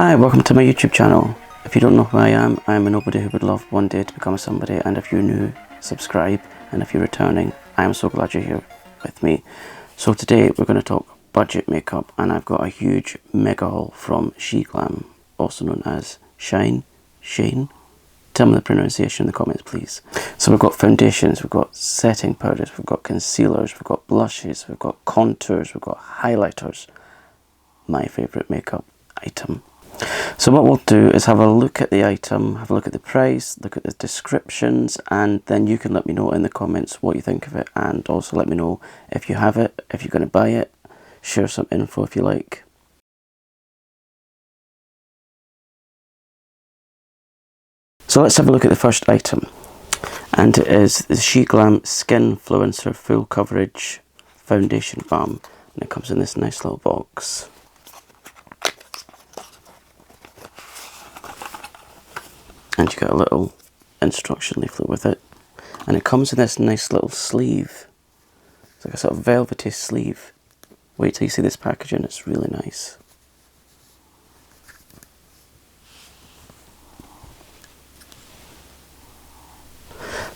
Hi, welcome to my YouTube channel. If you don't know who I am a nobody who would love one day to become a somebody, and if you're new, subscribe, and if you're returning, I am so glad you're here with me. So today we're going to talk budget makeup, and I've got a huge mega haul from SHE-GLAM, also known as Shein. Tell me the pronunciation in the comments, please. So we've got foundations, we've got setting powders, we've got concealers, we've got blushes, we've got contours, we've got highlighters. My favourite makeup item. So what we'll do is have a look at the item, have a look at the price, look at the descriptions, and then you can let me know in the comments what you think of it, and also let me know if you have it, if you're going to buy it, share some info if you like. So let's have a look at the first item, and it is the SHE-GLAM Skinfluencer Full Coverage Foundation Balm, and it comes in this nice little box. And you get a little instruction leaflet with it, and it comes in this nice little sleeve. It's like a sort of velvety sleeve. Wait till you see this packaging, it's really nice.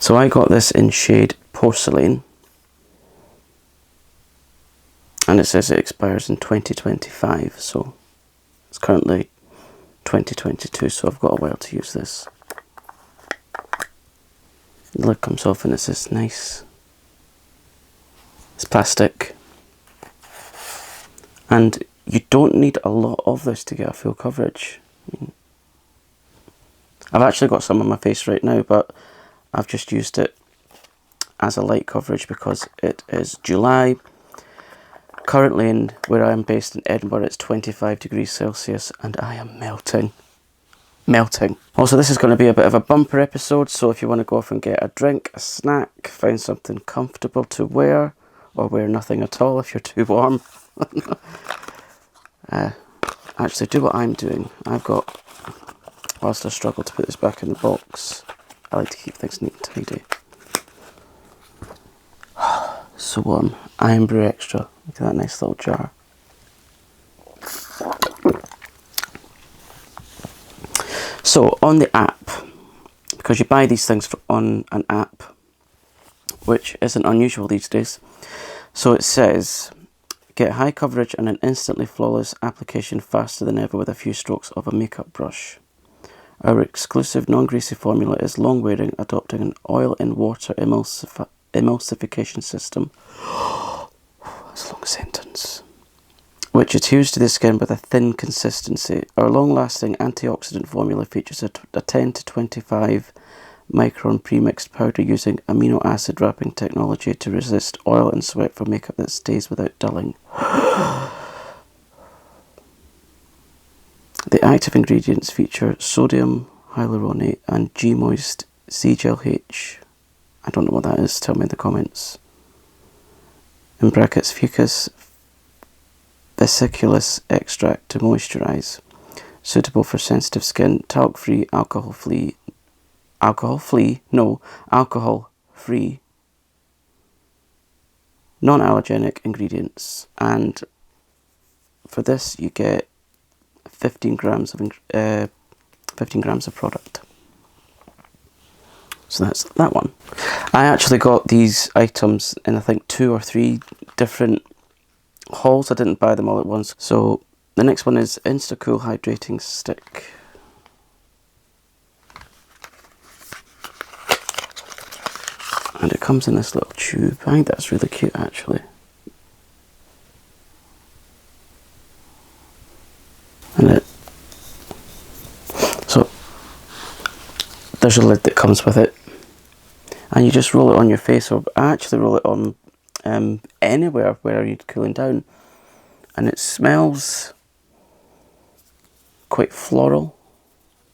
So I got this in shade Porcelain, and it says it expires in 2025, so it's currently 2022, so I've got a while to use this. The lid comes off and it's this nice, it's plastic, and you don't need a lot of this to get a full coverage. I've actually got some on my face right now, but I've just used it as a light coverage because it is July. Currently in where I am based in Edinburgh, it's 25 degrees Celsius and I am melting. Also, this is going to be a bit of a bumper episode, so if you want to go off and get a drink, a snack, find something comfortable to wear, or wear nothing at all if you're too warm. Actually do what I'm doing. I've got, whilst I struggle to put this back in the box, I like to keep things neat and tidy. So warm. Iron Brew Extra. Look at that nice little jar. So on the app, because you buy these things on an app, which isn't unusual these days, so it says, get high coverage and an instantly flawless application faster than ever with a few strokes of a makeup brush. Our exclusive non-greasy formula is long wearing, adopting an oil in water emulsification system. That's a long sentence. Which adheres to the skin with a thin consistency. Our long-lasting antioxidant formula features a 10 to 25 micron premixed powder using amino acid wrapping technology to resist oil and sweat for makeup that stays without dulling. The active ingredients feature sodium hyaluronate and G-moist SHE-GLAM. I don't know what that is, tell me in the comments. In brackets, fucus vesiculus extract to moisturize. Suitable for sensitive skin, talc-free, alcohol-free, non-allergenic ingredients. And for this you get 15 grams of product. So that's that one. I actually got these items in I think 2 or 3 different hauls. I didn't buy them all at once. So the next one is Insta-Cool Hydrating Stick. And it comes in this little tube. I think that's really cute actually. And so there's a lid that comes with it. And you just roll it on your face, or actually roll it on anywhere where you're cooling down. And it smells quite floral,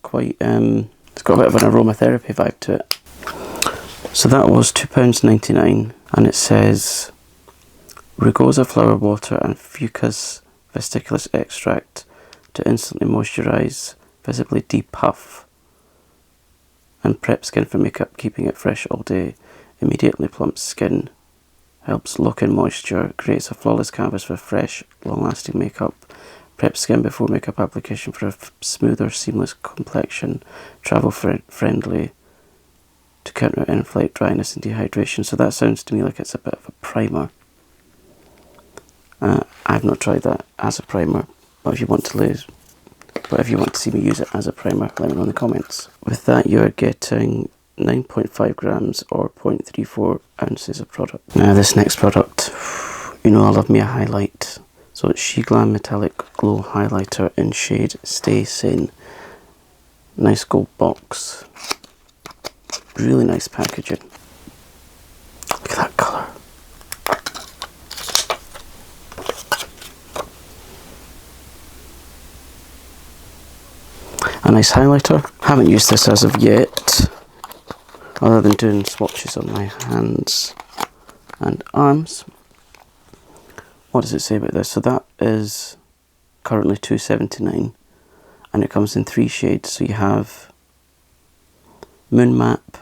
quite it's got a bit of an aromatherapy vibe to it. So that was £2.99, and it says Rugosa flower water and Fucus vesiculus extract to instantly moisturize, visibly depuff and prep skin for makeup, keeping it fresh all day. Immediately plumps skin, helps lock in moisture, creates a flawless canvas for fresh, long-lasting makeup, Prep skin before makeup application for a smoother, seamless complexion. Travel friendly to counter in-flight dryness and dehydration. So that sounds to me like it's a bit of a primer. I've not tried that as a primer, but if you want to see me use it as a primer, let me know in the comments. With that, you're getting 9.5 grams or 0.34 ounces of product. Now this next product, you know I love me a highlight. So it's SHE-GLAM Metallic Glow Highlighter in shade Stay Sane. Nice gold box. Really nice packaging. Look at that colour. A nice highlighter. Haven't used this as of yet, other than doing swatches on my hands and arms. What does it say about this? So that is currently $2.79 and it comes in 3 shades. So you have Moon Map,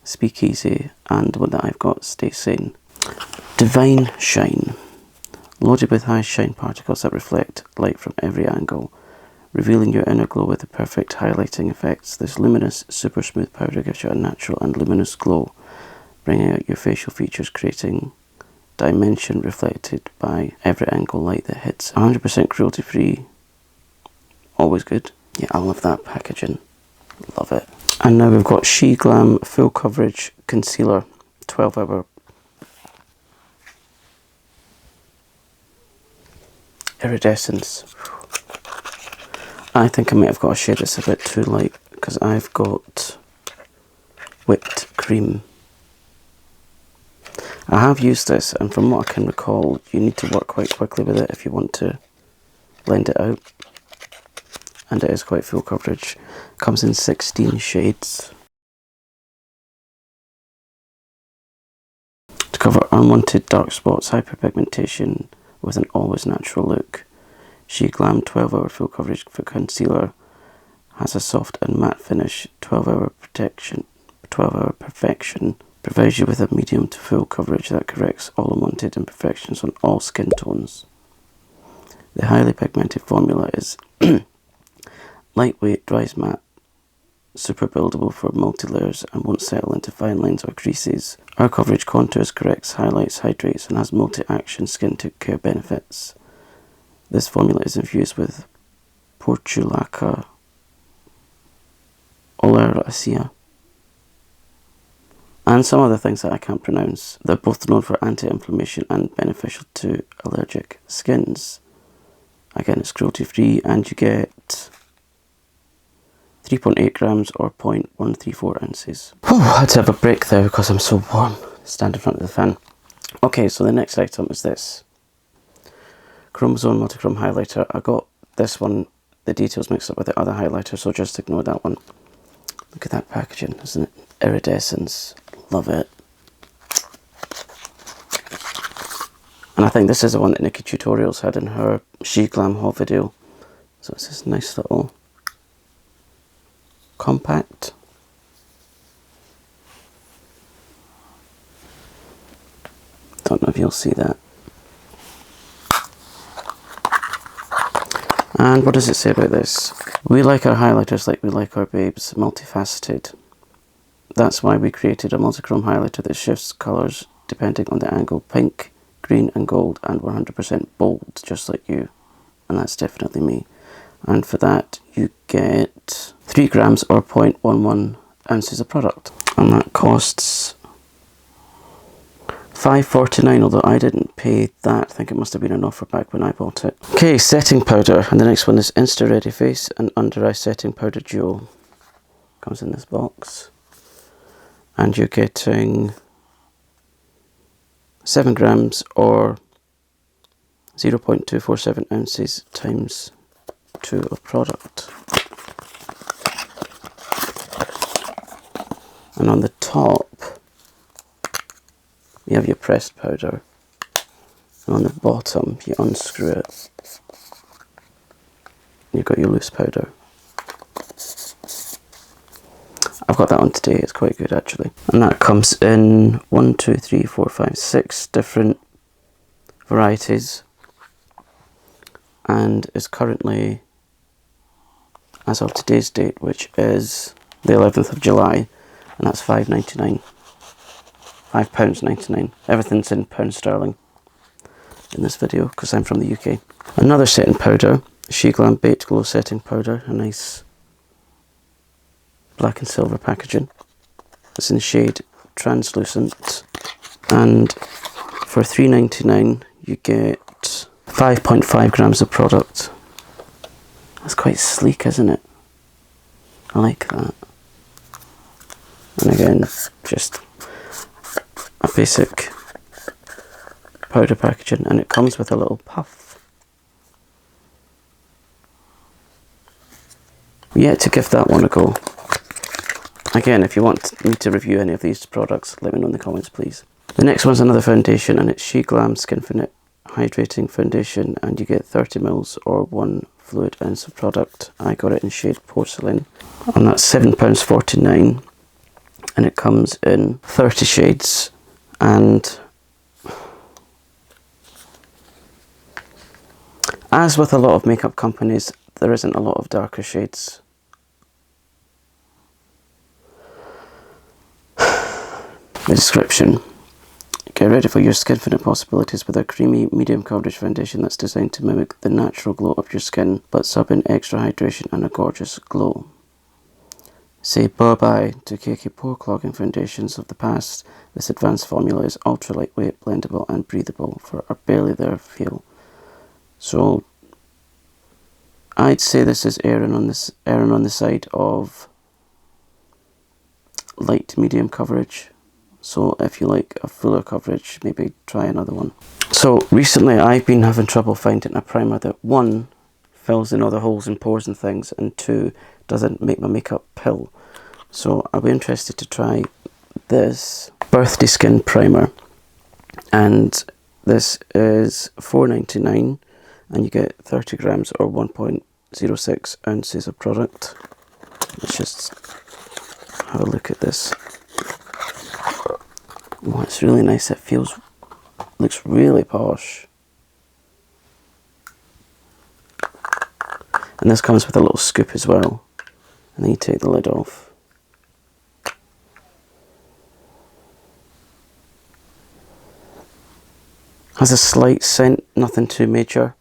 Speakeasy, and one that I've got, Stay Sane. Divine Shine. Loaded with high shine particles that reflect light from every angle, revealing your inner glow with the perfect highlighting effects. This luminous, super smooth powder gives you a natural and luminous glow, bringing out your facial features, creating dimension reflected by every angle light that hits. 100% cruelty free. Always good. Yeah, I love that packaging. Love it. And now we've got SHE-GLAM Full Coverage Concealer 12-hour Iridescence. I think I might have got a shade that's a bit too light because I've got Whipped Cream. I have used this, and from what I can recall, you need to work quite quickly with it if you want to blend it out. And it is quite full coverage. Comes in 16 shades. To cover unwanted dark spots, hyperpigmentation with an always natural look. SHE-GLAM 12-hour full coverage for concealer has a soft and matte finish. 12-hour protection, 12-hour perfection. Provides you with a medium to full coverage that corrects all unwanted imperfections on all skin tones. The highly pigmented formula is lightweight, dries matte, super buildable for multi-layers and won't settle into fine lines or creases. Our coverage contours, corrects, highlights, hydrates and has multi-action skin care benefits. This formula is infused with Portulaca oleracea and some other things that I can't pronounce. They're both known for anti-inflammation and beneficial to allergic skins. Again, it's cruelty free and you get 3.8 grams or 0.134 ounces. Whew, I had to have a break there because I'm so warm. Stand in front of the fan. Okay, so the next item is this. Chromazone Multichrome Highlighter. I got this one, the details mixed up with the other highlighter, so just ignore that one. Look at that packaging, isn't it? Iridescence. Love it. And I think this is the one that Nikki Tutorials had in her SHE-GLAM haul video. So it's this nice little compact. Don't know if you'll see that. And what does it say about this? We like our highlighters like we like our babes, multifaceted. That's why we created a multichrome highlighter that shifts colours depending on the angle. Pink, green and gold and 100% bold, just like you. And that's definitely me. And for that you get 3 grams or 0.11 ounces of product. And that costs $5.49, although I didn't pay that. I think it must have been an offer back when I bought it. Okay, setting powder. And the next one is Insta-Ready Face and Undereye Setting Powder Duo. Comes in this box. And you're getting 7 grams or 0.247 ounces times 2 of product. And on the top you have your pressed powder, and on the bottom you unscrew it and you've got your loose powder. I've got that on today, it's quite good actually. And that comes in 1, 2, 3, 4, 5, 6 different varieties and is currently, as of today's date, which is the 11th of July, and that's £5.99. £5.99. Everything's in pound sterling in this video because I'm from the UK. Another setting powder, SHE-GLAM Baked Glow Setting Powder, a nice black and silver packaging. It's in the shade Translucent, and for £3.99 you get 5.5 grams of product. That's quite sleek, isn't it? I like that. And again, just a basic powder packaging, and it comes with a little puff. Yet to give that one a go. Again, if you want me to review any of these products, let me know in the comments, please. The next one's another foundation, and it's SHE-GLAM Skinfinite Hydrating Foundation, and you get 30ml or 1 fluid ounce of product. I got it in shade Porcelain, and that's £7.49, and it comes in 30 shades, and as with a lot of makeup companies, there isn't a lot of darker shades. The description: get ready for your Skinfinite possibilities with a creamy, medium coverage foundation that's designed to mimic the natural glow of your skin, but sub in extra hydration and a gorgeous glow. Say bye-bye to cakey pore clogging foundations of the past. This advanced formula is ultra lightweight, blendable and breathable for a barely there feel. So I'd say this is erring on the side of light to medium coverage. So if you like a fuller coverage, maybe try another one. So recently I've been having trouble finding a primer that, 1, fills in all the holes and pores and things, and 2, doesn't make my makeup pill. So I'll be interested to try this Birthday Skin Primer, and this is £4.99, and you get 30 grams or 1.06 ounces of product. Let's just have a look at this. Oh, it's really nice. It looks really posh. And this comes with a little scoop as well. And then you take the lid off. Has a slight scent, nothing too major.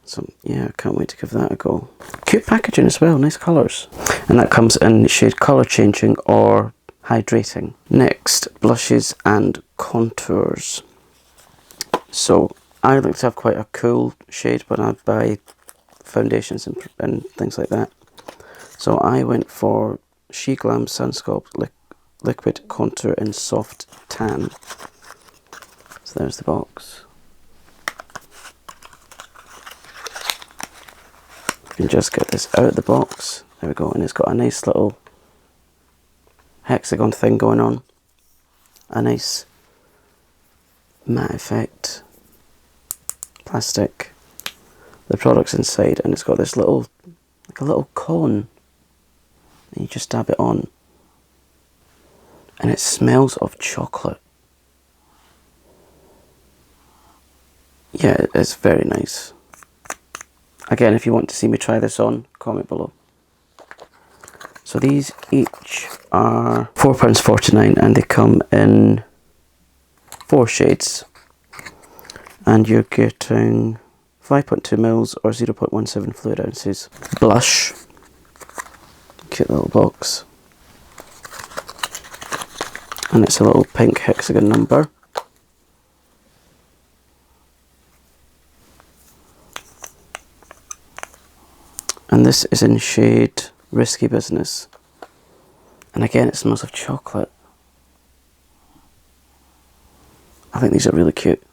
So yeah, I can't wait to give that a go. Cute packaging as well, nice colours. And that comes in shade Colour Changing or Hydrating. Next, blushes and contours. So I like to have quite a cool shade when I buy foundations and things like that. So I went for SHE-GLAM Sun Sculpt Liquid Contour in Soft Tan. So there's the box. You can just get this out of the box. There we go, and it's got a nice little hexagon thing going on. A nice matte effect. Plastic. The product's inside, and it's got this little, like a little cone. And you just dab it on. And it smells of chocolate. Yeah, it's very nice. Again, if you want to see me try this on, comment below. So these each are £4.49, and they come in 4 shades. And you're getting 5.2ml or 0.17 fluid ounces. Blush. Cute little box. And it's a little pink hexagon number. And this is in shade Risky Business. And again, it smells of chocolate. I think these are really cute.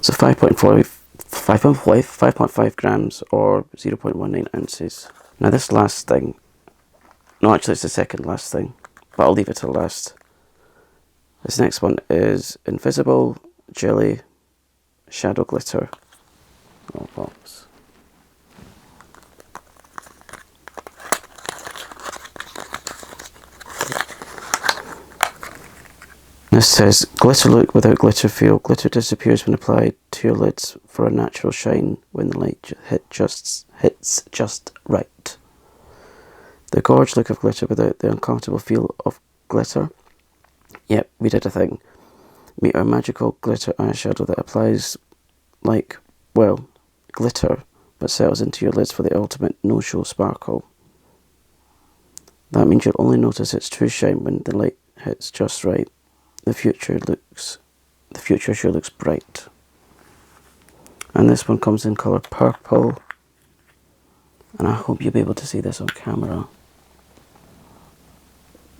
So 5.5 grams or 0.19 ounces. Now this last thing, no, actually it's the second last thing, but I'll leave it till last. This next one is Invisible Jelly Shadow Glitter. Little box. This says, glitter look without glitter feel. Glitter disappears when applied to your lids for a natural shine when the light hits just right. The gorge look of glitter without the uncomfortable feel of glitter. Yep, we did a thing. Meet our magical glitter eyeshadow that applies like, well, glitter, but settles into your lids for the ultimate no-show sparkle. That means you'll only notice its true shine when the light hits just right. The future sure looks bright. And this one comes in colour purple. And I hope you'll be able to see this on camera.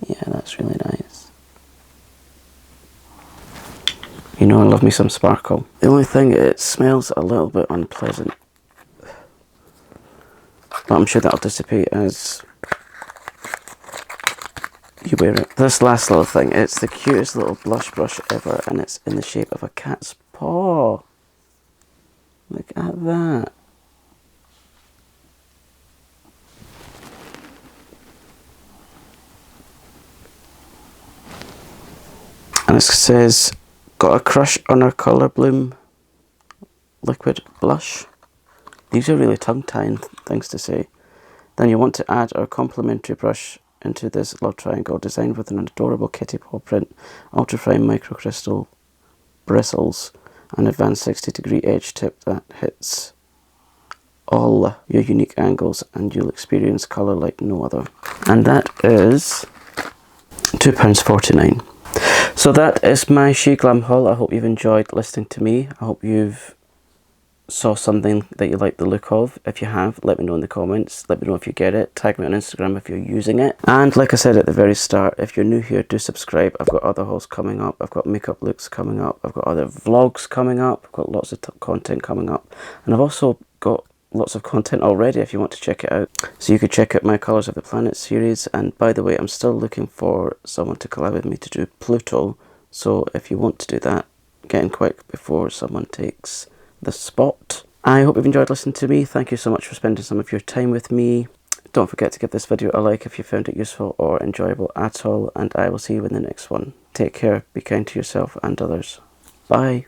Yeah, that's really nice. You know I love me some sparkle. The only thing, it smells a little bit unpleasant. But I'm sure that'll dissipate as you wear it. This last little thing, it's the cutest little blush brush ever, and it's in the shape of a cat's paw. Look at that. And it says, got a crush on our Colour Bloom liquid blush. These are really tongue-tying things to say. Then you want to add our complimentary brush into this love triangle designed with an adorable kitty paw print, ultra-fine microcrystal bristles, and advanced 60-degree edge tip that hits all your unique angles, and you'll experience colour like no other. And that is £2.49. So that is my SHE-GLAM haul. I hope you've enjoyed listening to me. I hope you've saw something that you like the look of. If you have, let me know in the comments. Let me know if you get it. Tag me on Instagram if you're using it. And like I said at the very start, if you're new here, do subscribe. I've got other hauls coming up. I've got makeup looks coming up. I've got other vlogs coming up. I've got lots of content coming up. And I've also got lots of content already if you want to check it out. So you could check out my Colours of the Planet series. And by the way, I'm still looking for someone to collab with me to do Pluto. So if you want to do that, get in quick before someone takes the spot. I hope you've enjoyed listening to me. Thank you so much for spending some of your time with me. Don't forget to give this video a like if you found it useful or enjoyable at all, and I will see you in the next one. Take care, be kind to yourself and others. Bye.